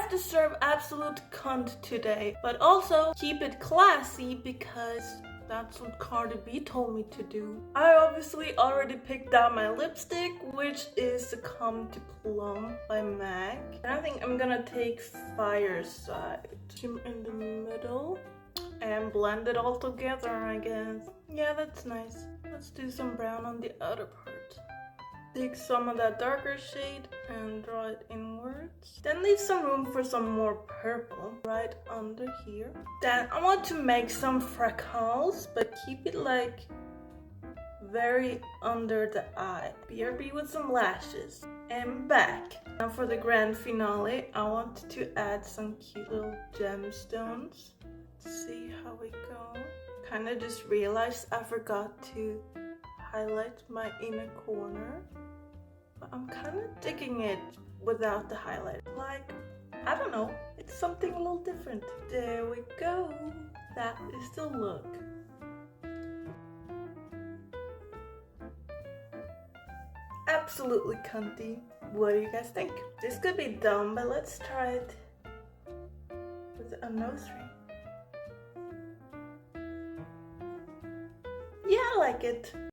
have to serve absolute cunt today, but also keep it classy because that's what Cardi B told me to do. I obviously already picked out my lipstick, which is Succumb to Plum by MAC. And I think I'm gonna take Fireside. Trim in the middle and blend it all together, I guess. Yeah, that's nice. Let's do some brown on the other part. Take some of that darker shade and draw it inwards. Then leave some room for some more purple right under here. Then I want to make some freckles, but keep it like very under the eye. BRB with some lashes and back. Now for the grand finale, I want to add some cute little gemstones. Let's see how we go. Kinda just realized I forgot to highlight my inner corner. But I'm kind of digging it without the highlight. Like, I don't know, it's something a little different. There we go. That is the look. Absolutely cunty. What do you guys think? This could be dumb, but let's try it with a nose ring. Yeah, I like it.